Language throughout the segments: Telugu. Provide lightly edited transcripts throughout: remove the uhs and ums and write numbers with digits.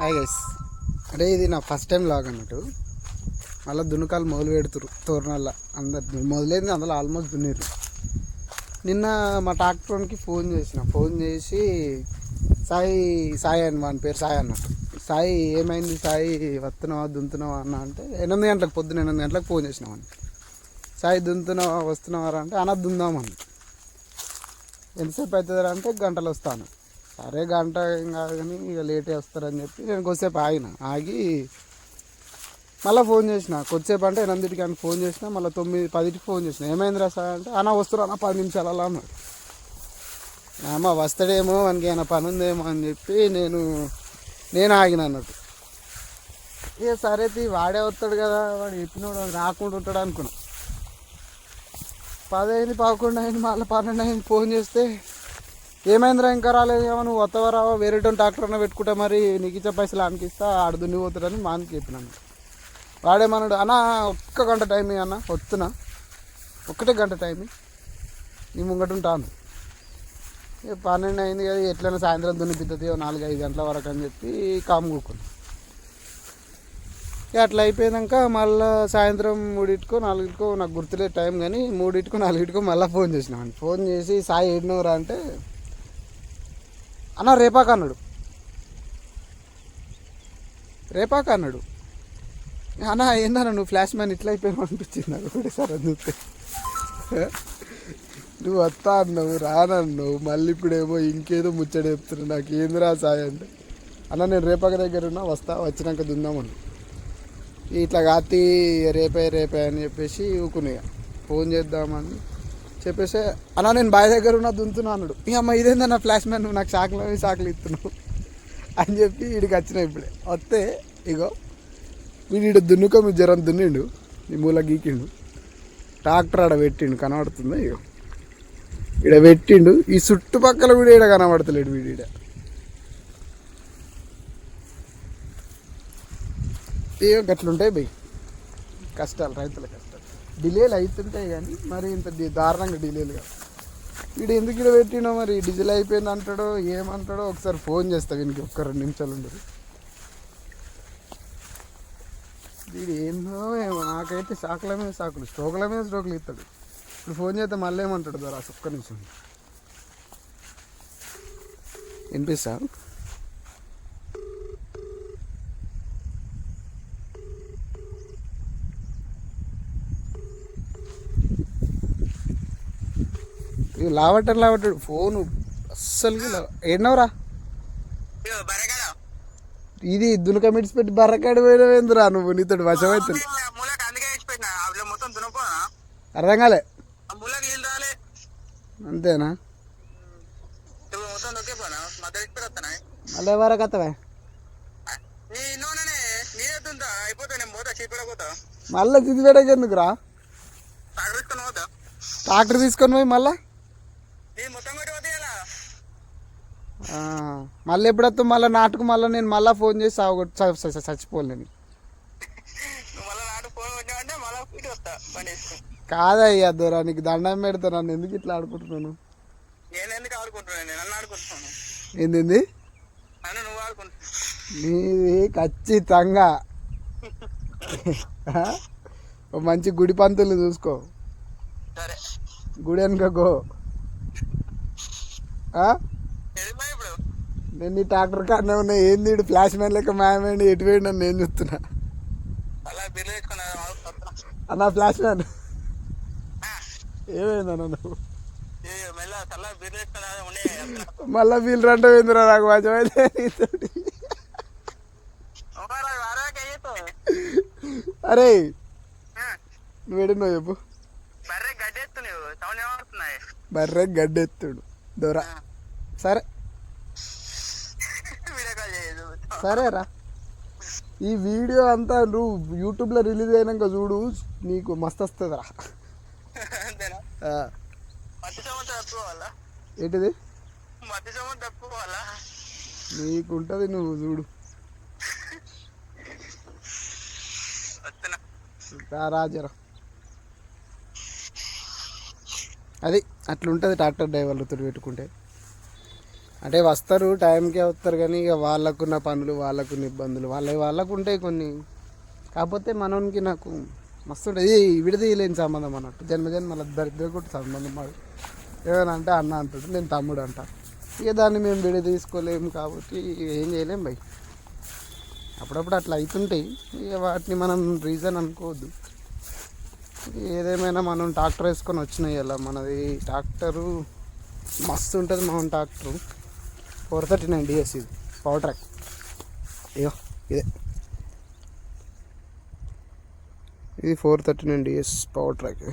హాయ్ గైస్, అంటే ఇది నా ఫస్ట్ టైం లాగ్ అన్నట్టు. మళ్ళీ దున్నకాలు మొదలు పెడుతురు తోరణాల అందరు మొదలైంది, అందులో ఆల్మోస్ట్ దున్నిరు. నిన్న మా ట్రాక్టర్కి ఫోన్ చేసి సాయి సాయి అని, వాని పేరు సాయి అన్నట్టు. సాయి ఏమైంది సాయి, వస్తున్నావా దున్నుతున్నావా అన్న అంటే 8 గంటలకు, పొద్దున్న 8 గంటలకు ఫోన్ చేసినామని. సాయి దున్నుతున్నావా వస్తున్నావారా అంటే అన్న దుందామని. ఎంతసేపు అవుతుందా అంటే గంటలు వస్తాను. సరే గంట ఏం కాదు కానీ ఇక లేటే వస్తారని చెప్పి నేను కొద్దిసేపు ఆగి మళ్ళీ ఫోన్ చేసిన. కొద్దిసేపు అంటే 8కి అని ఫోన్ చేసిన, మళ్ళీ 9, 10కి ఫోన్ చేసిన. ఏమైంది రా సార్ అంటే అన్న వస్తున్నా 10 నిమిషాలు అలా అన్నాడు. అమ్మ వస్తాడేమో వానికి ఏమైనా పని ఉందేమో అని చెప్పి నేను ఆగిన అన్నట్టు. ఇక సరే వాడే వస్తాడు కదా, వాడు చెప్పినోడు రాకుండా ఉంటాడు అనుకున్నా. 10 అయింది, 11 అయింది, మళ్ళీ 12 అయింది. ఫోన్ చేస్తే ఏమైందిరా ఇంకా రాలేదేమో, నువ్వు వస్తావా రావా, వేరే ట్రాక్టర్ అన్న పెట్టుకుంటా, మరి నీకు ఇచ్చే పైసలు ఆమెకిస్తా, ఆడు దున్నిపోతాడని మా ఆయనకి చెప్పినాను. వాడేమన్నాడు, అన్న 1 గంట టైం అన్న వస్తున్నా, 1 గంట టైం నీ ముంగట ఉంటాను. 12 అయింది కదా, ఎట్లయినా సాయంత్రం దున్నిపిస్తుంది 4-5 గంటల వరకు అని చెప్పి కాము కూకున్నాను. అట్లా అయిపోయాక మళ్ళీ సాయంత్రం 3కో 4కో నాకు గుర్తులేదు టైం, కానీ 3కో 4కో మళ్ళీ ఫోన్ చేసినామని. ఫోన్ చేసి సాయి ఏడినవరా అంటే అన్న రేపాక అన్నాడు. అన్న ఏందన్నా నువ్వు ఫ్లాష్ మ్యాన్ ఇట్లా అయిపోయావు అనిపించింది నాకు ఒకటేసారి అని చూస్తే. నువ్వు వస్తా అన్నావు, రానన్నావు, మళ్ళీ ఇప్పుడేమో ఇంకేదో ముచ్చట చెప్తున్నావు. నాకు ఏందిరా సాయి అంటే అన్న నేను రేపాక దగ్గర ఉన్నా, వచ్చినాక దుందామన్నా. ఇట్లా కాతి రేపే అని చెప్పేసి ఊకునే ఫోన్ చేద్దామని చెప్పేసి అన్న నేను బాయ్ దగ్గర ఉన్నా దున్నుతున్నా అన్నాడు. ఇక అమ్మ ఇదేందన్న ఫ్లాష్ మ్యాన్, నువ్వు నాకు షాకులు ఇస్తున్నావు అని చెప్పి వీడికి వచ్చినా. ఇప్పుడే వస్తే ఇగో వీడు మీ జ్వరం దున్నిండు, నీ మూల గీకిండు, ట్రాక్టర్ ఆడ పెట్టిండు, కనబడుతుంది. ఇగో ఈడ పెట్టిండు, ఈ చుట్టుపక్కల కూడా ఈడ కనబడతలేడు వీడు. ఏం గట్లుంటాయి బై కష్టాలు, రైతుల కష్టాలు. డిలేలు అవుతుంటాయి కానీ మరి ఇంత దారుణంగా డిలేలు కాదు. వీడు ఎందుకు ఇక్కడ పెట్టినో మరి, డీజిల్ అయిపోయింది అంటాడో ఏమంటాడో. ఒకసారి ఫోన్ చేస్తా వీనికి, 2 నిమిషాలు ఉండదు. వీడు ఏందో ఏమో, నాకైతే స్టోకుల మీద స్టోకులు ఇస్తాడు. ఇప్పుడు ఫోన్ చేస్తే మళ్ళీ ఏమంటాడు ధర 1 నిమిషం వినిపిస్తా. లావట్టాడు ఫోను అస్సలుకి. ఏడినవరా ఇది దునక మిడిచి పెట్టి బర్రకాడి పోయినవేందురా నువ్వు, నీతో వశమవుతుంది. అర్థం కాలే, అంతేనా? మళ్ళీ వరకు వస్తావా? మళ్ళీ సిద్దిపేటకి ఎందుకురా? ట్రాక్టర్ తీసుకొని పోయి మళ్ళీ ఎప్పుడు వస్తావు? మళ్ళీ నాటుకు మళ్ళీ నేను మళ్ళీ ఫోన్ చేసి చచ్చిపోలేను. కాదయ్యా దూరా, నీకు దండం పెడతా, నన్ను ఎందుకు ఇట్లా ఆడుకుంటున్నాను? ఏంది నీది ఖచ్చితంగా మంచి గుడి పంతులు చూసుకో, గుడి వెనుకో. నేను నీ ట్రాక్టర్ కాడనే ఉన్నా. ఏంది ఫ్లాష్ మ్యాన్ లెక్క మాయమైంది, ఎటు వేయండి అని నేను చూస్తున్నా. అన్న ఫ్లాష్ మ్యాన్ ఏమైందన్న నువ్వు? మళ్ళా వీళ్ళు రెండో ఏందిరా నాకు మజమైతే. అరే నువ్వు ఎడున్నావు చెప్పు. బర్రె గడ్డెత్తుడు దొర. సరేరా, ఈ వీడియో అంతా నువ్వు యూట్యూబ్లో రిలీజ్ అయినాక చూడు, నీకు మస్తు వస్తుందిరా. ఏంటిది నీకుంటుంది, నువ్వు చూడు. రాజరా అది అట్లుంటుంది ట్రాక్టర్ డ్రైవర్లతో పెట్టుకుంటే. అంటే వస్తారు టైంకే వస్తారు, కానీ ఇక వాళ్ళకున్న పనులు వాళ్ళకున్న ఇబ్బందులు వాళ్ళకు ఉంటాయి కొన్ని. కాకపోతే మనోనికి నాకు మస్తు ఉంటుంది, విడదీయలేని సంబంధం అన్నట్టు. జన్మజన్మల దరిద్ర కొట్టి సంబంధం మాది. ఏమైనా అంటే అన్న అంటాడు, నేను తమ్ముడు అంట. ఇక దాన్ని మేము విడ తీసుకోలేము కాబట్టి ఏం చేయలేం భయ్. అప్పుడప్పుడు అట్లా అవుతుంటాయి, ఇక వాటిని మనం రీజన్ అనుకోవద్దు. ఏదేమైనా మనం ట్రాక్టర్ వేసుకొని వచ్చినాయి. అలా మనది ట్రాక్టరు మస్తు ఉంటుంది. మన ట్రాక్టరు 439 DS ఇది పవర్ ట్రాక్. ఇదో ఇదే, ఇది 439 DS పవర్ ట్రాక్.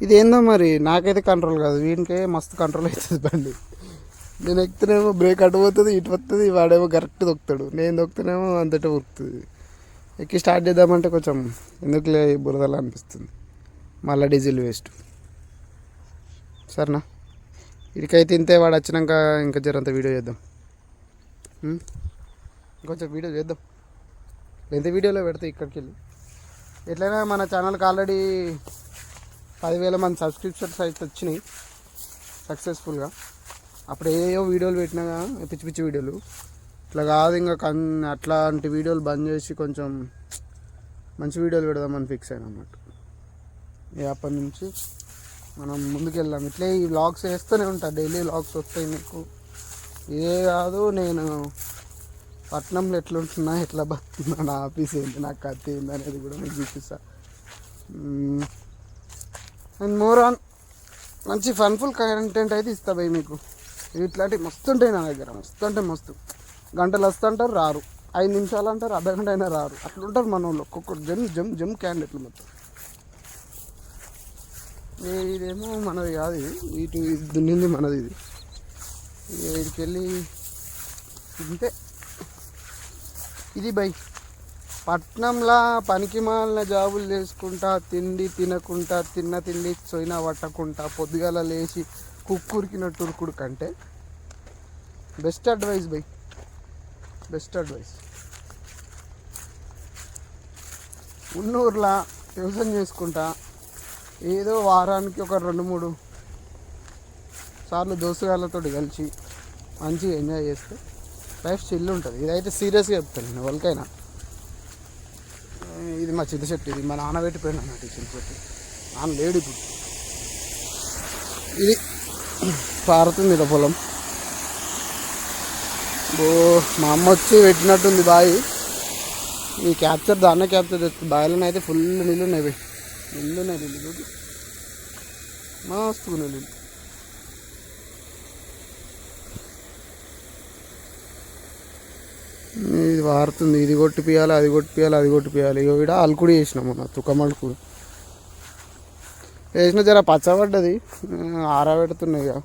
ఇది ఏందో మరి నాకైతే కంట్రోల్ కాదు, వీనికే మస్తు కంట్రోల్ అవుతుంది బండి. నేను ఎక్కితేనేమో బ్రేక్ అటు పోతుంది, ఇటు వస్తుంది, వాడేమో కరెక్ట్ దొక్కుతాడు. నేను దొక్కుతానేమో అంతటే ఉరుకుతుంది. ఎక్కి స్టార్ట్ చేద్దామంటే కొంచెం ఎందుకులే బురదలా అనిపిస్తుంది, మళ్ళీ డీజిల్ వేస్ట్. సరేనా, ఇడికైతే ఇంతే. వాడు వచ్చినాక ఇంకా జరంత వీడియో చేద్దాం, ఇంకొంచెం వీడియో చేద్దాం. ఎంత వీడియోలో పెడితే ఇక్కడికి వెళ్ళి ఎట్లయినా మన ఛానల్కి ఆల్రెడీ 10,000 మంది సబ్స్క్రిప్షన్స్ అయితే వచ్చినాయి సక్సెస్ఫుల్గా. అప్పుడు ఏవో వీడియోలు పెట్టినా పిచ్చి పిచ్చి వీడియోలు. ఇట్లా కాదు, ఇంకా అట్లాంటి వీడియోలు బంద్ చేసి కొంచెం మంచి వీడియోలు పెడదామని ఫిక్స్ అయినా అన్నమాట. అప్పటి నుంచి మనం ముందుకెళ్దాం. ఇట్లే ఈ వ్లాగ్స్ వేస్తూనే ఉంటా, డైలీ వ్లాగ్స్ వస్తాయి మీకు. ఇదే కాదు, నేను పట్నంలో ఎట్లుంటున్నా, ఎట్లా బతుకుతున్నా, నా ఆఫీస్ ఏంటి, నా కథ ఏంది అనేది కూడా మీకు చూపిస్తా. అండ్ మోర్ ఆన్ మంచి ఫన్ఫుల్ కంటెంట్ అయితే ఇస్తా భయ్ మీకు. ఇట్లాంటివి మస్తు ఉంటాయి నా దగ్గర, మస్తు అంటే మస్తు. గంటలు వస్తుంటారు, రారు. 5 నిమిషాలు అంటారు, అర్ధగంట అయినా రారు. అట్లుంటారు మన వాళ్ళు. ఒక్కొక్కరు జమ్ క్యాండిడేట్లు మొత్తం. ఇదేమో మనది కాదు, ఇది దున్నింది మనది. ఇది వీడికి వెళ్ళి ఇంతే. ఇది బై పట్నంలా పనికి మాలిన జాబులు చేసుకుంటా, తిండి తినకుండా, తిన్న తిండి సొయినా పట్టకుండా, పొద్దుగాల లేచి కుక్కురికినట్టు ఉరుకుడు కంటే బెస్ట్ అడ్వైస్ బై, బెస్ట్ అడ్వైస్. ఉన్నూరులా వ్యవసాయం చేసుకుంటా, ఏదో వారానికి ఒక 2-3 సార్లు దోస్తుగాళ్ళతో కలిసి మంచిగా ఎంజాయ్ చేస్తే లైఫ్ చిల్లు ఉంటుంది. ఇదైతే సీరియస్గా చెప్తాను నేను వాళ్ళకైనా. ఇది మా చింత చెట్టు, ఇది మా నాన్న పెట్టిపోయినా అన్నట్టు. చింత చెట్టు నాన్న లేడు ఇప్పుడు. ఇది పారుతుంది ఇలా పొలం. మా అమ్మ వచ్చి పెట్టినట్టుంది బావి. ఈ క్యాప్చర్ దాన్నే క్యాప్చర్ చేస్తుంది. బావిలోనే అయితే ఫుల్ నీళ్ళు ఉన్నాయి, నీళ్ళు ఉన్నాయి. నీళ్ళు మస్తు నీళ్ళు. ఇది వారుతుంది, ఇది కొట్టిపియాలి, అది కొట్టిపియాలి, అది కొట్టిపియాలి. ఇక ఇక్కడ అల్కుడి వేసినాము, నా తుకమల్కుడు వేసిన. జర పచ్చబడ్డది, ఆరబెడుతున్నాయి. ఇక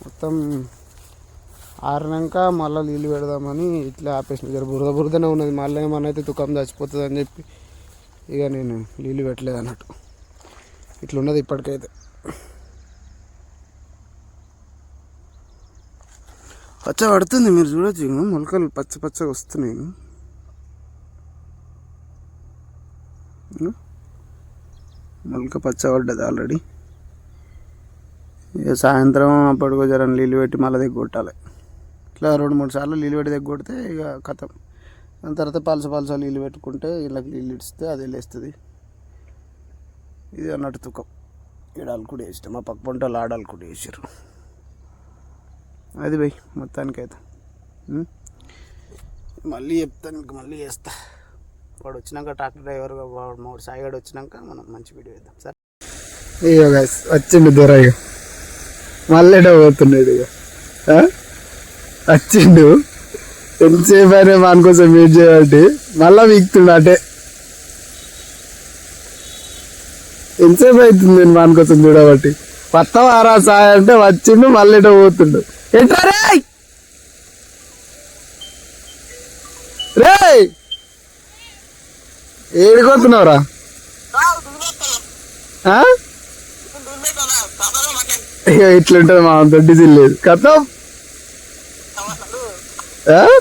మొత్తం ఆరినాక మళ్ళీ నీళ్ళు పెడదామని ఇట్లా ఆపేసిన. జర బురదనే ఉన్నది, మళ్ళీ ఏమన్నా అయితే తుకం చచ్చిపోతుంది అని చెప్పి ఇక నేను నీళ్ళు పెట్టలేదు అన్నట్టు. ఇట్లున్నది ఇప్పటికైతే. పచ్చ పడుతుంది, మీరు చూడొచ్చు. మొలకలు పచ్చగా వస్తున్నాయి. మొలక పచ్చ పడ్డది ఆల్రెడీ. ఇక సాయంత్రం అప్పటికో జర నీళ్ళు పెట్టి మళ్ళీ దిగ్గొట్టాలి. ఇట్లా 2-3 సార్లు నీళ్ళు పెట్టి దిగ్గొడితే ఇక కథం. దాని తర్వాత పలస నీళ్ళు పెట్టుకుంటే ఇళ్ళకి నీళ్ళు ఇడిస్తే అది వెళ్ళేస్తుంది. ఇది అన్నట్టు తుకం. ఇక్కడ అల్కుడు వేసినాం, మా పక్క పంట వాళ్ళు ఆడల్కుడు వేసారు. అది పోయి మొత్తానికైతే మళ్ళీ చెప్తాను మీకు, మళ్ళీ చేస్తా. వాడు వచ్చినాక ట్రాక్టర్ డ్రైవర్ వాడు సాయిగాడు వచ్చినాక మనం మంచి వీడియో వేద్దాం. సరే ఇక గైస్ వచ్చిండు దొరయ్య, మళ్ళీ పోతున్నాడు. ఇక వచ్చిండు, ఎంతసేపు అయినా మన కోసం వెయిట్ చేయబట్టి మళ్ళీ వీక్తుండు. అంటే ఎంతసేపు అవుతుంది నేను మన కోసం చూడబట్టి. కొత్త వారా సాయి అంటే వచ్చిండు, మళ్ళీ పోతుండు. ఏంట్రా రే ఏడిపోతున్నావురా? ఇట్లుంటది మా దొడ్డి లేదు కథం.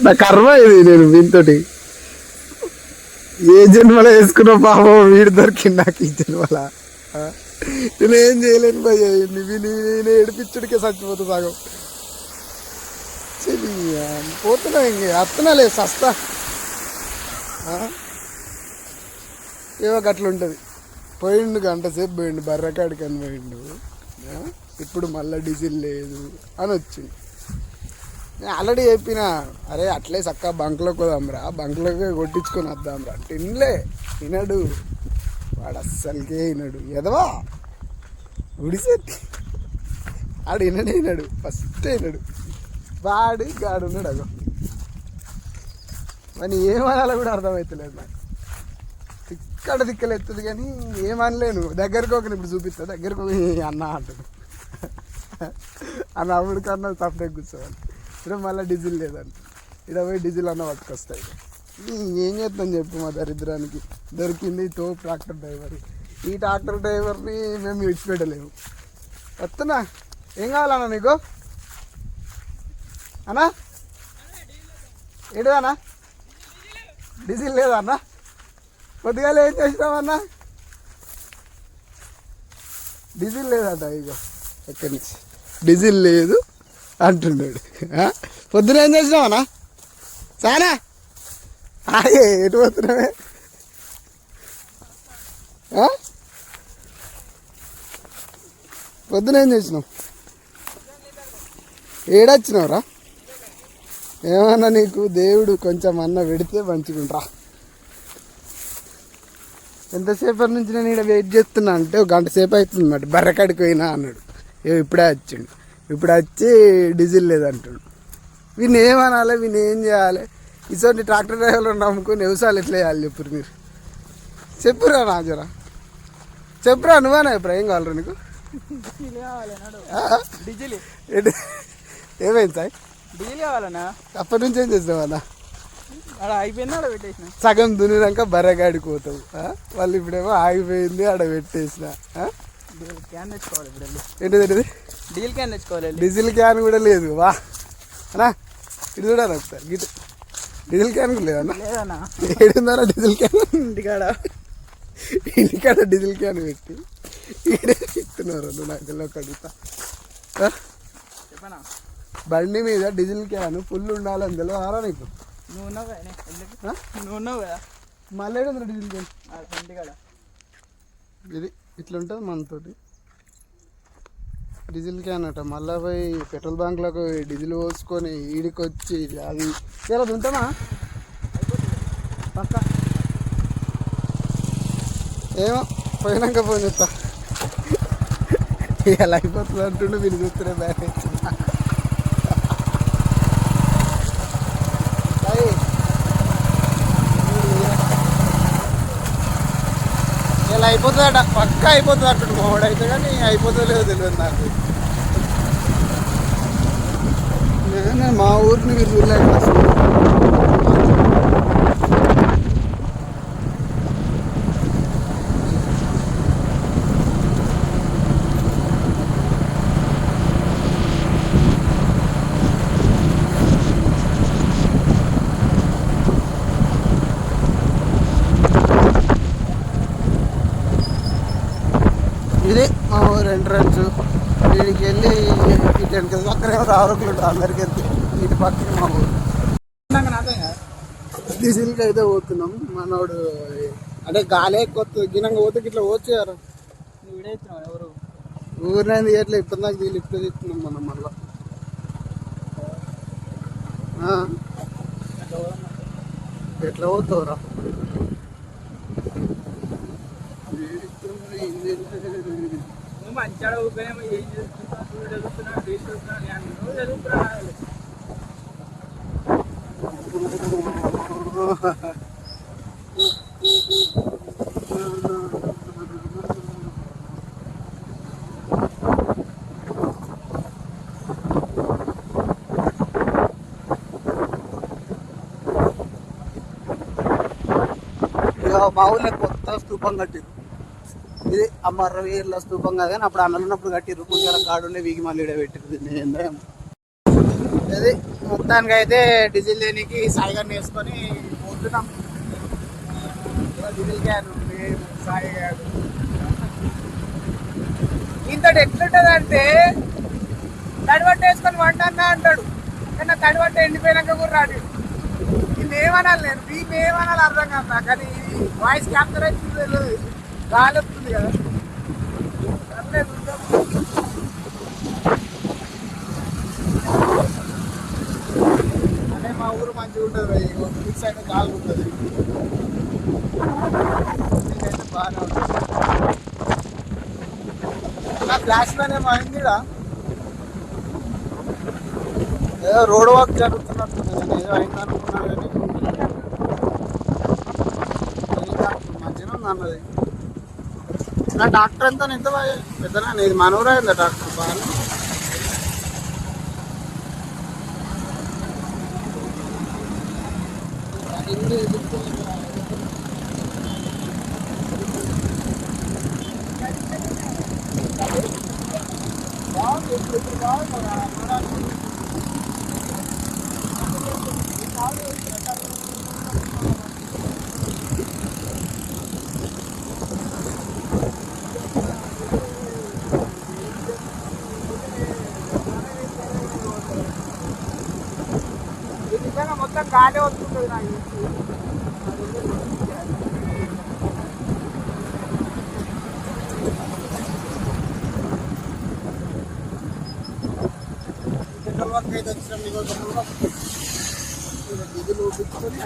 నా కర్మ ఇది. నేను వీనితోటి ఏ జన్మలో వేసుకున్న పాపం వీడు దొరికింది నాకు ఈ జన్మల. నేనేం చేయలేను భయ్య, నేను ఏడిపించుడికే చచ్చిపోతా సగం. పోతున్నా ఇంక అత్తనా లేదు సస్తా ఏవో గట్ల ఉంటుంది. పోయిండు గంట సేపు పోయిండు బర్రకాడికి అని పోయిండు. ఇప్పుడు మళ్ళీ డీజిల్ లేదు అని వచ్చింది. నేను ఆల్రెడీ చెప్పిన, అరే అట్లే చక్క బంక్లోకి పోదాంరా, బంక్లోకి కొట్టించుకొని వద్దాంరా. తినడు వాడు, అస్సలకే వినడు. ఎదవా ఉడిసేటి ఆడు వినడు, ఫస్ట్ వినడు. వాడు గాడు ఉన్నాడు అగో. మరి ఏమనాలో కూడా అర్థమవుతలేదు నాకు. దిక్కలెత్తుంది కానీ ఏమనలేను. దగ్గరకు ఒక ఇప్పుడు చూపిస్తా, దగ్గరకు అన్న అంటాడు. అన్న అప్పుడు కన్నా తప్పే కూర్చోవాలి. ఇక్కడ మళ్ళీ డీజిల్ లేదంట. ఇక్కడ పోయి డీజిల్ అన్న పట్టుకొస్తాయి. ఏం చేస్తాను చెప్పు, మా దరిద్రానికి దొరికింది తోపు ట్రాక్టర్ డ్రైవర్. ఈ ట్రాక్టర్ డ్రైవర్ని మేము విడిచిపెట్టలేము. వస్తున్నా, ఏం కావాలన్నా నీకు అన్నా? ఏడుదన్నా డీజిల్ లేదా అన్న? కొద్దిగా ఏం చేసినామన్నా? డీజిల్ లేదంట. ఇక ఎక్కడి నుంచి డీజిల్ లేదు అంటున్నాడు. పొద్దున ఏం చేసినావన్నా? సానా ఎటు పోతున్నావే? పొద్దున ఏం చేసినావు? ఏడొచ్చినావురా? ఏమన్నా నీకు దేవుడు కొంచెం అన్న పెడితే మంచిగుంట్రా. ఎంతసేపటి నుంచి నేను ఇక్కడ వెయిట్ చేస్తున్నా అంటే, ఒక గంట సేపు అవుతుంది మాట. బర్రకాడికి పోయినా అన్నాడు. ఇప్పుడే వచ్చిండు. ఇప్పుడు వచ్చి డీజిల్ లేదంటాడు. వీని ఏమనాలి, వీని ఏం చేయాలి? ఇటువంటి ట్రాక్టర్ డ్రైవర్లు నమ్ముకొని వ్యవసాయాలు ఎట్లా చేయాలి చెప్పురు మీరు? చెప్పురా నాజరా, చెప్పురా. నువ్వేనా ఇప్పుడు ఏం కావాలరా నీకు? డీజిల్ ఏమైంది సార్? డీజిల్ కావాలన్నా? అప్పటి నుంచి ఏం చేసినావన్నా? ఆడ అయిపోయింది, ఆడ పెట్టేసిన. సగం దున్నినాక బర్రగాడికి పోతావు. వాళ్ళు ఇప్పుడేమో ఆగిపోయింది, ఆడ పెట్టేసిన. క్యాన్ తెచ్చుకోవాలి ఇప్పుడు. ఏంటిది? డీజిల్ క్యాన్ తెచ్చుకోవాలి. డీజిల్ క్యాన్ కూడా లేదు. వా అన్నా, ఇది చూడాలి ఒకసారి. గిట్ డీజిల్ క్యాన్ కూడా లేదన్నా? లేదన్నా. ఏడుందన్నా డీజిల్ క్యాన్? ఇంటికాడ డీజిల్ క్యాన్ పెట్టి ఈడే ఇస్తున్నారు. నాకు అడుగుతా. చెప్పనా? బండి మీద డీజిల్ క్యాన్ ఫుల్ ఉండాలని తెలియదా నీకు? నువ్వు ఉన్నావు కదా. మళ్ళీ ఏడుందా డీజిల్ క్యాన్? ఇంటికాడ ఇది ఇట్లా ఉంటుంది మనతోటి. డీజిల్ క్యాన్ అట. మళ్ళీ పోయి పెట్రోల్ బంక్లకు డీజిల్ పోసుకొని ఈడికి వచ్చి అది ఇలా ఉంటామా పక్క. ఏమో పోయినాక ఫోన్ చెప్తా. ఇలా అయిపోతుంది అంటుండే మీరు చూస్తూనే బ్యాగ్ వచ్చింది. ఇలా అయిపోతుందట, పక్క అయిపోతుంది అంటుండు మావాడు. అయితే కానీ అయిపోతుందో లేదో తెలియదు నాకు. నేను మా ఊరిని మీరు చూడలేక అసలు. ఇది మా ఊరు ఎంట్రన్స్. వీడికి వెళ్ళి ఇటు వెనక పక్కనే ఆరోగ్యం ఉంటుంది అందరికి వెళ్తే. ఇటు పక్కన మా ఊరు. డీజిల్కి అయితే పోతున్నాం. మనోడు అంటే గాలే కొత్త గినంగా పోతే ఇట్లా పోచ్చారు. ఎవరు ఊరినైంది ఎట్లా ఇప్పుడు దాకా వీళ్ళు ఇప్పుడు తీస్తున్నాం మనం మళ్ళా. ఎట్లా పోతావురా? మంచిగా ఏం చదువుతున్నా చదువుతున్నా. మా ఊళ్ళో కొత్త స్తూపం కట్టిరు. ఇది అమరవీరుల స్తూపం కాదు కానీ అప్పుడు అన్నలు ఉన్నప్పుడు కట్టిరు. కొంచెం కాడుండే వీగి మళ్ళీ పెట్టిరు. అది మొత్తానికి అయితే డీజిల్ లేనికి సాయిగారిని వేసుకొని పోతున్నాం. డీజిల్ క్యాన్ సాయి గారు ఇంతటి ఎట్లుంటది అంటే తడిబట్ట వేసుకొని వంటన్నా అంటాడు, కానీ నా తడిబట్ట ఎండిపోయినాక కూడా రాడు. ఇది ఏమనాలి, నేను దీన్ని ఏమనాలి అర్థం కాదు నాకు. కానీ వాయిస్ క్యాప్చర్ అవుతుంది తెలియదు, గాలి వస్తుంది కదా. అదే మా ఊరు మంచిగా ఉంటుంది, ఫిక్స్ అయితే గాలి ఉంటుంది, అయితే బాగానే ఉంటుంది. నా ఫ్లాష్ మ్యాన్ ఏమో అయింది ఈడ. ఏదో రోడ్ వర్క్ జరుగుతున్నట్టుంది, నేను ఏదో అయింది అనుకున్నాను కానీ మంచిగా ఉంది అన్నది. నా డాక్టర్ ఎంత ఎంత పెద్దనా, ఇది మనూరా అయిందా డాక్టర్ బాగా. మొత్తం గాలి వస్తుంటుంది నాకు.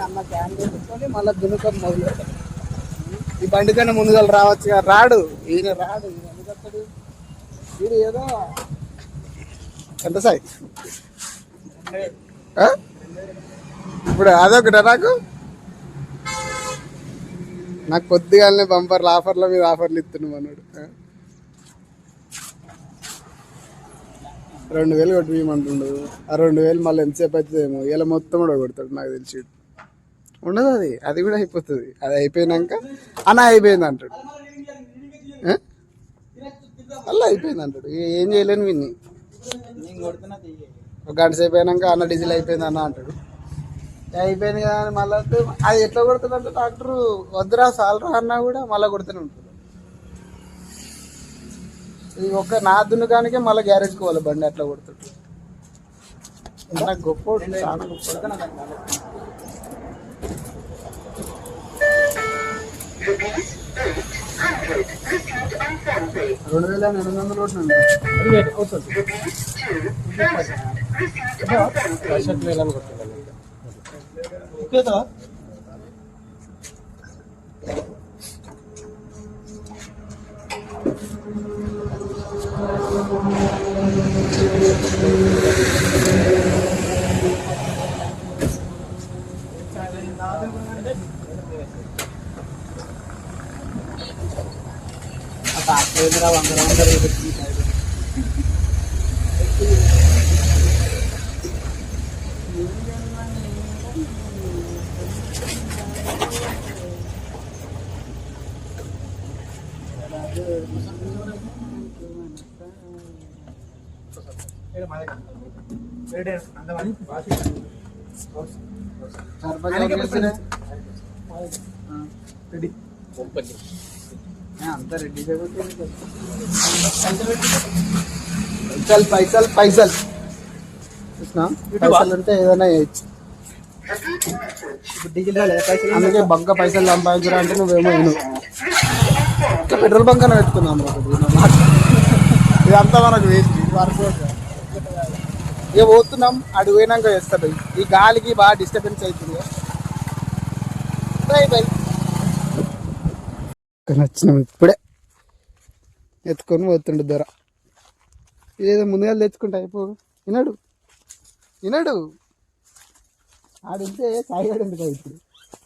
అన్న క్యాన్ పెట్టుకొని మళ్ళీ దునుకం మొదలు పెట్టాలి. ఈ బండి కన్నా ముందుగా రావచ్చు కదా, రాడు ఈయన, రాడు ఈయన ఎందుకు వస్తాడు, ఈయన ఏదో ఎంత సాయి ఇప్పుడు అదొకట నాకు కొద్దిగానే బంపర్లు ఆఫర్ల మీద ఆఫర్లు ఇస్తున్నాం అన్నాడు. 2000 కొట్టిమంటుండు, ఆ 2000 మళ్ళీ ఎంతసేపు అవుతుందేమో, ఇలా మొత్తం కూడా కొడతాడు నాకు తెలిసి. ఉండదు అది కూడా అయిపోతుంది. అది అయిపోయినాక అన్న అయిపోయింది అంటాడు, అలా అయిపోయింది అంటాడు. ఏం చేయలేను విన్ని. ఒక గంట సేపు అయినాక అన్న డీజిల్ అయిపోయింది అన్న అంటాడు. అయిపోయింది కదా అని మళ్ళీ అది ఎట్లా కొడుతుందంటే డాక్టరు వద్దురా సాలరా అన్నా కూడా మళ్ళీ కొడుతూనే ఉంటుంది. ఇది ఒక నా దున్నకానికే మళ్ళీ గ్యారేజ్కి పోవాలి బండి అట్లా కొడుతుంది. నాకు గొప్ప చాలా గొప్ప. 2800 కొట్టినండి అంతా రెడ్డి పైసలు పైసలు చూసినా, పైసలు అంటే ఏదైనా చేయొచ్చు. అందుకే బంక పైసలు సంపాదించరా అంటే నువ్వేమో పెట్రోల్ బంక్ అని పెట్టుకున్నాం. ఇదంతా మనకు వేస్ట్, వర్క్ ఇక పోతున్నాం. అటు పోయినాక వేస్తాడు. ఈ గాలికి బాగా డిస్టర్బెన్స్ అవుతుంది. By by. నచ్చినాం ఇప్పుడే ఎత్తుకొని పోతుండే ధర. ఇదేదో ముందుగా తెచ్చుకుంటే అయిపో. వినడు ఆడింటే సాయిగాడు ఎందుకు ఇప్పుడు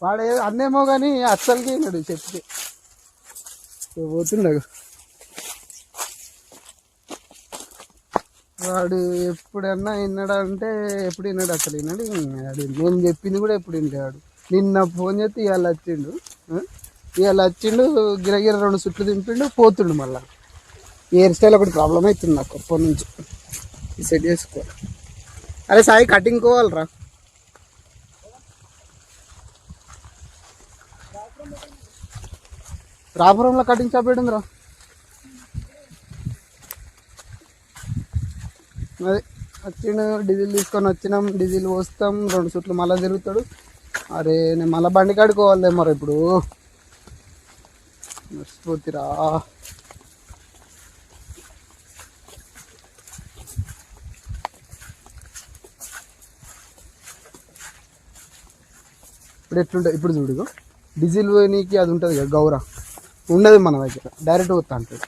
వాడు అన్నేమో కానీ అస్సలకి విన్నాడు చెప్తే. పోతుండడు వాడు. ఎప్పుడన్నా విన్నాడంటే ఎప్పుడు విన్నాడు, అసలు విన్నాడు. నేను చెప్పింది కూడా ఎప్పుడు వింటాడు. నిన్న ఫోన్ చేస్తే ఇవాళ వచ్చిండు గిరగిర 2 సుట్లు దింపిండు పోతుండు. మళ్ళీ హెయిర్ స్టైల్ ఒకటి ప్రాబ్లం అవుతుంది నాకు అప్పటి నుంచి. సెట్ చేసుకోవాలి. అరే సాయి కటింగ్ కోవాలరా. రాపురంలో కటింగ్ షాప్ ఏంటిరా? అదే వచ్చిండు, డీజిల్ తీసుకొని వచ్చినాం, డీజిల్ పోస్తాం, 2 చుట్లు మళ్ళీ తిరుగుతాడు. అరే నేను మళ్ళీ బండి కాడుకోవాలి మరి ఇప్పుడు మర్చిపోతురా. ఇప్పుడు ఎట్లుంటుంది ఇప్పుడు చూడు, డీజిల్ పోనీకి అది ఉంటుంది కదా గౌర, ఉండదు మన దగ్గర, డైరెక్ట్ పోతా అంటుంది.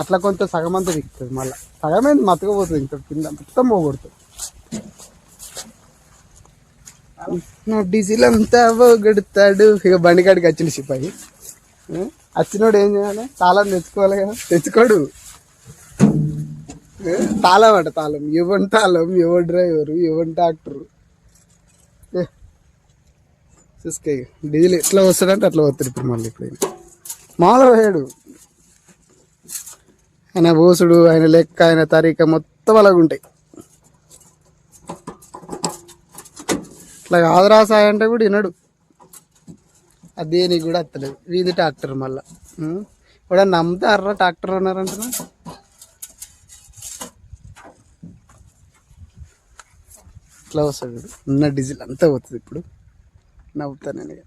అట్లా కొంత సగం అంతా దిక్కుతుంది, మళ్ళీ సగమేంది మతకపోతుంది, ఇంకా కింద మొత్తం పోగొడుతుంది. నా డీజిల్ అంతా పోగొడతాడు. ఇక బండి కాడికి వచ్చిన సిపాయి వచ్చినోడు ఏం చేయాలి, తాళం తెచ్చుకోవాలి కదా, తెచ్చుకోడు. తాళం అంట, తాళం ఎవరి తాళం, ఎవరు డ్రైవరు, ఎవరి ట్రాక్టరు చూసుకో. డీజిల్ ఎట్లా వస్తాడంటే అట్లా వస్తాడు. ఇప్పుడు మళ్ళీ ఇప్పుడు మామూలుగా పోయాడు, ఆయన పోసుడు, ఆయన లెక్క, ఆయన తరీక మొత్తం అలాగ ఉంటాయి. ఇట్లా ఆదరా సాయి అంటే కూడా వినడు, అది దేనికి కూడా వస్తలేదు. వీధి ట్రాక్టర్ మళ్ళా ఇప్పుడు నమ్ముతారా ట్రాక్టర్ ఉన్నారంటున్నా. ఇట్లా వస్తాడు, ఉన్న డీజిల్ అంతా పోతుంది. ఇప్పుడు నవ్వుతాను నేను,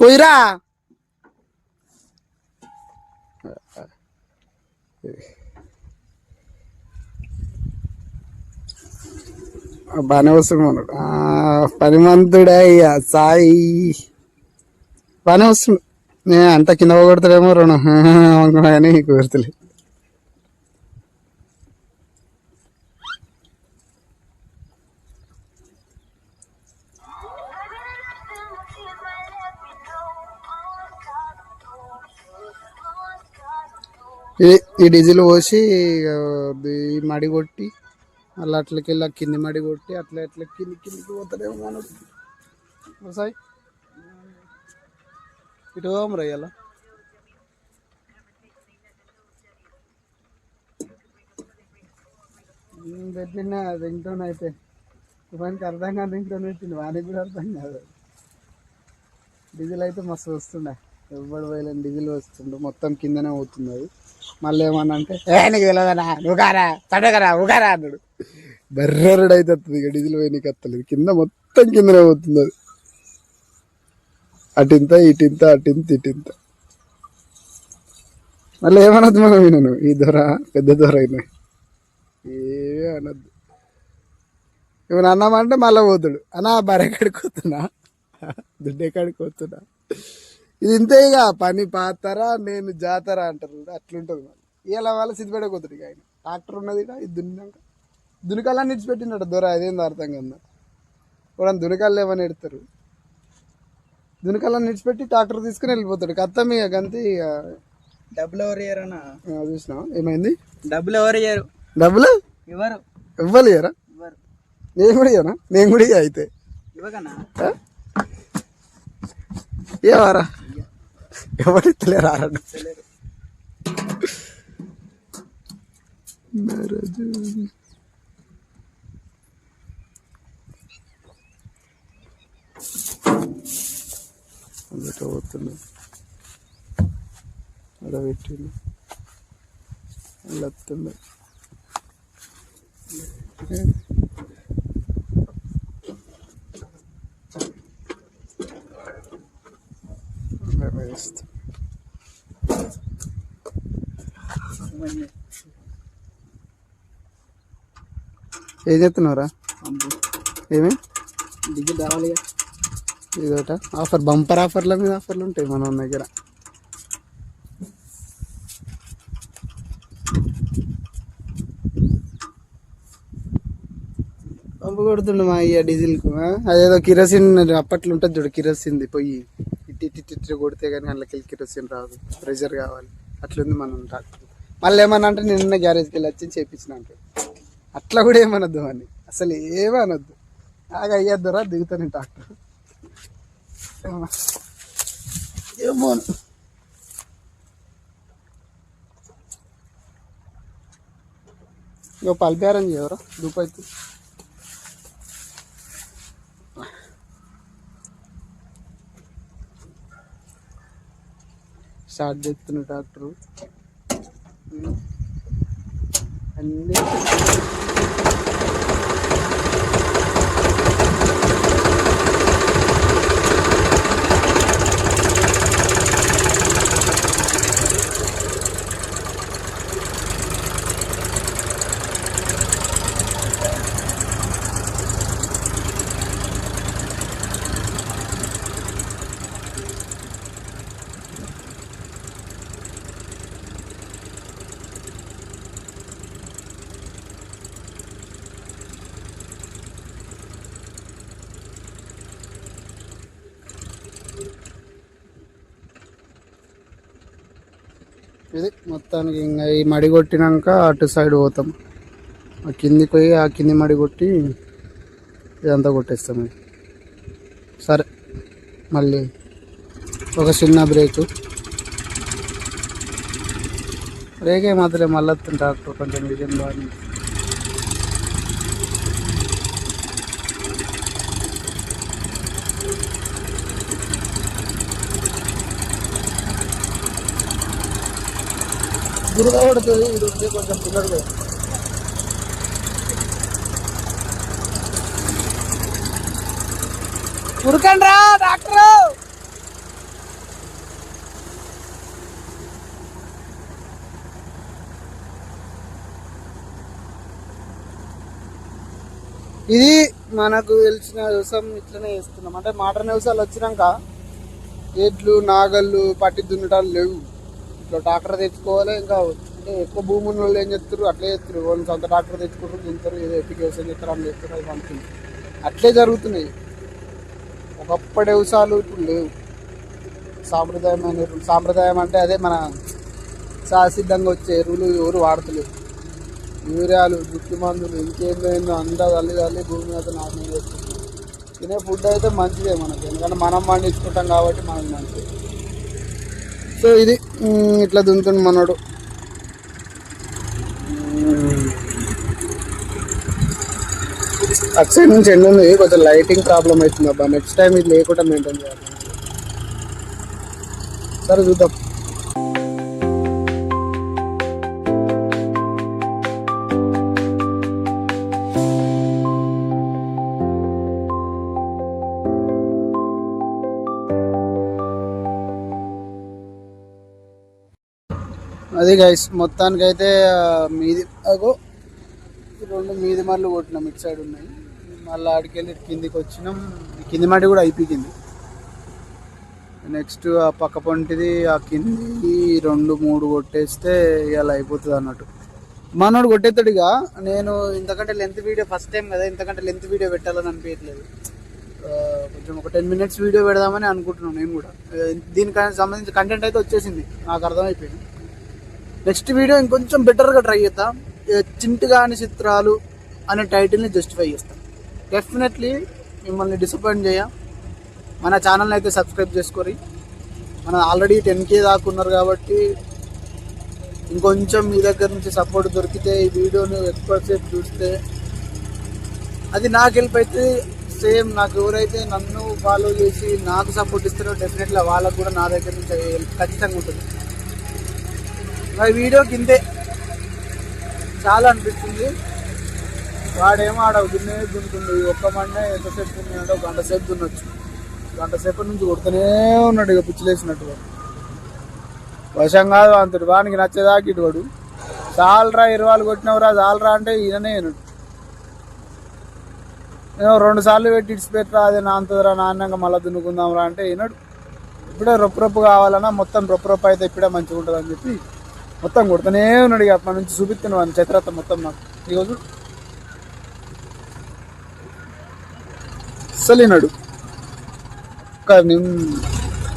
పోయిరా బాగానే వస్తుంది మనకు. పనిమంతుడయ్యా సాయి బాగానే వస్తుంది. నేను అంత కింద పోగొడతాడేమో రుణం కానీ కుదరతలే. ఈ డీజిల్ పోసి ఈ మడి కొట్టి అలా అట్లకి వెళ్ళి కింది మడి కొట్టి అట్లా ఎట్లా కిందికి పోతాడేమో మనకు. సాయి ఇటు పోమరా ఇలా పెట్టిన రింగ్టోన్ అయితే ఇవన్నీ అర్థం కాదు, రింగ్టోన్ పెట్టింది వానికి కూడా అర్థం కాదు. డీజిల్ అయితే మస్తు వస్తుండే, ఎవడు పోయలేని డీజిల్ వస్తుండే, మొత్తం కిందనే పోతుంది అది. మళ్ళీ ఏమన్నా అంటే నీకు తెలియదనా, ఉగారా తడగరా ఉగారా అన్నాడు. బర్రెడు అయితే వస్తుంది, ఇక డీజిల్ పోయి నీకు వస్తలేదు, కింద మొత్తం కిందనే పోతుంది అది. అటింత ఇటింత అటింత ఇటింత. మళ్ళీ ఏమనద్దు మనం వినను, ఈ దొర పెద్ద దొర అయినా ఏమీ అనద్దు. ఏమైనా అన్నామంటే మళ్ళీ పోతాడు, అన్నా బర్రె కాడికి పోతున్నా, దుడ్డే కాడికి పోతున్నా. ఇది ఇంతే, ఇక పని పాతారా నేను జాతరా అంటారు, అట్లుంటుంది. మళ్ళీ ఇలా వాళ్ళ సిద్ధిపెట్టకపోతాడు. ఇక ఆయన ట్రాక్టర్ ఉన్నది, ఇక ఇది దున్నాక దునికాలని నిడిచిపెట్టినాడు దొర, అదేందో అర్థం కదా. కూడా దునికాలు ఏమని ఎడతారు, దునికాలని నిడిచిపెట్టి ట్రాక్టర్ తీసుకుని వెళ్ళిపోతాడు. కత్తం ఇక గంతే. ఇక డబ్బులు ఎవరు ఇయ్యరన్నా, చూసినా ఏమైంది, డబ్బులు ఎవరు ఇయ్యరు, డబ్బులు ఇవ్వరు, ఇవ్వాలి ఇయ్యరా, నేను కూడా ఇయ్యనా, నేను కూడా ఇయ్య అయితే ఇవ్వకన్నా. ఏవారా ఎవరు ఇస్తలేరా అందుకే పోతున్నా, అలా పెట్టిండు వస్తుండే. ఏం చెప్తున్నావురా, ఏమి డీజిల్ రావాలి ఇదోట ఆఫర్, బంపర్ ఆఫర్ల మీద ఆఫర్లు ఉంటాయి మన దగ్గర. పంపు కొడుతుండే మా అయ్య డీజిల్కు. అదేదో కిరోసిన్ అప్పట్లో ఉంటుంది చూడు, కిరోసిన్ది పొయ్యి ఇట్టి కొడితే కానీ అందులోకి వెళ్ళి కిరోసిన్ రాదు, ప్రెషర్ కావాలి, అట్లుంది మనం ట్రాక్టర్. మళ్ళీ ఏమన్నా అంటే నిన్న గ్యారేజ్కి వెళ్ళి వచ్చి చేయించిన అంటే అట్లా కూడా ఏమనొద్దు అని, అసలు ఏమనొద్దు. ఆగా అయ్యద్దురా దిగుతాను ట్రాక్టర్ ఏమో. ఇక పల్పేరం చేయవరా దూపైతే స్టార్ట్ చేస్తున్న ట్రాక్టరు. అన్నీ ఇది మొత్తానికి ఇంకా ఈ మడి కొట్టినాక అటు సైడ్ పోతాం. ఆ కిందికి పోయి ఆ కింది మడి కొట్టి ఇదంతా కొట్టేస్తాం. సరే మళ్ళీ ఒక చిన్న బ్రేక్ ఏమాత్రం మళ్ళీ ట్రాక్టర్ కొంచెం విజయం బాగా గురుగా పడుతుంది. ఇది ఉంటే కొంచెం పిల్లలు ఉరకండి రా డాక్టర్. ఇది మనకు తెలిసిన వ్యవసాయం ఇట్లనే చేస్తున్నాం. అంటే మోడర్న్ వ్యవసాయాలు వచ్చినాక ఎడ్లు నాగళ్ళు పట్టి దున్నటాలు లేవు. ఇట్లా ట్రాక్టర్ తెచ్చుకోవాలి. ఇంకా అంటే ఎక్కువ భూమి ఉన్న వాళ్ళు ఏం చేస్తారు అట్లే చేస్తారు. వాళ్ళు సొంత ట్రాక్టర్ తెచ్చుకుంటారు, దింతారు, ఏదో ఎప్పికి వ్యవసాయం చేస్తారు, అని చేస్తారు. అది పంపుతుంది. అట్లే జరుగుతున్నాయి. ఒకప్పటి వ్యవసాయాలు ఇప్పుడు లేవు. సాంప్రదాయం అంటే అదే మన సహసిద్ధంగా వచ్చే ఎరువులు ఎవరు వాడతలేరు. యూరియాలు, గుట్టి మందులు, ఇంకేందో అంతా తల్లి భూమి మీద నాశనం చేస్తుంది. తినే ఫుడ్ అయితే మంచిదే మనకి, ఎందుకంటే మనం పండించుకుంటాం కాబట్టి మనకి మంచిది. సో ఇది ఇట్లా దున్నుతుంది మనోడు. అటు సైడ్ నుంచి ఎండ్ ఉంది, కొంచెం లైటింగ్ ప్రాబ్లం అవుతుంది అబ్బా. నెక్స్ట్ టైం ఇది లేకుండా మెయింటైన్ చేయాలి. సరే చూద్దాం. అది గైస్ మొత్తానికైతే మీది అగో రెండు మీది మరలు కొట్టినాం. ఇటు సైడ్ ఉన్నాయి. మళ్ళీ ఆడికెళ్ళి కిందికి వచ్చినాం. కింది మడి కూడా అయిపోయింది. నెక్స్ట్ ఆ పక్క పొంటిది ఆ కింది 2-3 కొట్టేస్తే ఇలా అయిపోతుంది అన్నట్టు. మనోడు కొట్టేస్తాడుగా. నేను ఇంతకంటే లెంత్ వీడియో ఫస్ట్ టైం కదా, ఇంతకంటే లెంత్ వీడియో పెట్టాలని అనిపించట్లేదు. కొంచెం ఒక 10 minutes వీడియో పెడదామని అనుకుంటున్నాను నేను కూడా. దీనికి సంబంధించి కంటెంట్ అయితే వచ్చేసింది, నాకు అర్థమైపోయింది. నెక్స్ట్ వీడియో ఇంకొంచెం బెటర్గా ట్రై చేస్తా. చింటుగాని చిత్రాలు అనే టైటిల్ని జస్టిఫై చేస్తాను. డెఫినెట్లీ మిమ్మల్ని డిసప్పాయింట్ చేయ. మన ఛానల్ని అయితే సబ్స్క్రైబ్ చేసుకోరి. మనం ఆల్రెడీ 10K దాకా ఉన్నారు కాబట్టి ఇంకొంచెం మీ దగ్గర నుంచి సపోర్ట్ దొరికితే ఈ వీడియోని ఎక్కువసేపు చూస్తే అది నాకు హెల్ప్ అయితే. సేమ్ నాకు ఎవరైతే నన్ను ఫాలో చేసి నాకు సపోర్ట్ ఇస్తారో డెఫినెట్లీ వాళ్ళకు కూడా నా దగ్గర నుంచి హెల్ప్ ఖచ్చితంగా ఉంటుంది. ఈ వీడియోకి ఇంతే చాలా అనిపిస్తుంది. వాడేమో ఆడ దున్నుతుంది. ఒక్క మండే ఎంతసేపు దున్నాడో, 1 గంట సేపు దున్నొచ్చు. 1 గంట సేపు నుంచి కొడుతూనే ఉన్నాడు ఇక పిచ్చిలేసినట్టుగా. వశం కాదు అంతడు. వానికి నచ్చేదాకా ఇటు వాడు చాలరా 20 కొట్టినవరా చాలరా అంటే ఈయననే వినడు. నేను 2 సార్లు పెట్టి ఇడిచిపెట్టరా, అదే నాంతదరా నాన్నంగా మళ్ళీ దున్నుకుందాంరా అంటే వినడు. ఇప్పుడే రొప్పు కావాలన్నా మొత్తం రొప్పు అయితే ఇప్పుడే మంచిగా ఉంటుంది అని చెప్పి మొత్తం కొడుతూనే ఉన్నాడు. ఇక అప్పటి నుంచి చూపిస్తున్నాను అని చక్రత మొత్తం నాకు ఈరోజు అస్సలు విన్నాడు.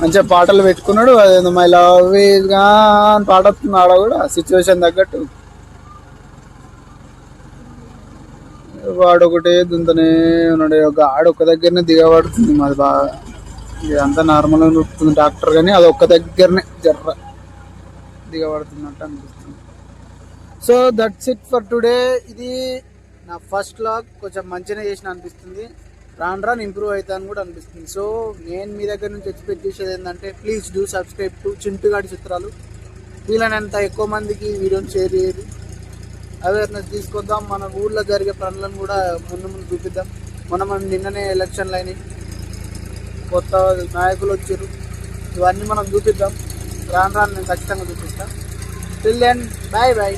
మంచిగా పాటలు పెట్టుకున్నాడు. అదేదో మై లవ్ ఈజ్ గాన్ పాట వస్తుంది. ఆడ కూడా సిచ్యువేషన్ తగ్గట్టు వాడు ఒకటే దుంతనే ఉన్నాడు. ఆడొక్క దగ్గరనే దిగబడుతుంది. మాది బాగా ఇదంతా నార్మల్గా నొప్పుతుంది డాక్టర్, కానీ అది ఒక్క దగ్గరనే జర్ర దిగబడుతున్నట్టు అనిపిస్తుంది. So that's it for today. ఇది నా ఫస్ట్ వ్లాగ్. కొంచెం మంచిగా చేసిన అనిపిస్తుంది. రాను ఇంప్రూవ్ అవుతాను కూడా అనిపిస్తుంది. సో నేను మీ దగ్గర నుంచి ఎక్స్పెక్ట్ చేసేది ఏంటంటే ప్లీజ్ డూ సబ్స్క్రైబ్ టు చింటుగాడి చిత్రాలు. వీళ్ళనంత ఎక్కువ మందికి వీడియోని షేర్ చేయరు. అవేర్నెస్ తీసుకొద్దాం. మన ఊళ్ళో జరిగే పనులను కూడా ముందు ముందు చూపిద్దాం. మనం నిన్ననే ఎలక్షన్లు అయినాయి, కొత్త నాయకులు వచ్చారు, ఇవన్నీ మనం చూపిద్దాం. రాను రాను నేను ఖచ్చితంగా చూపిస్తాను. Till then bye bye.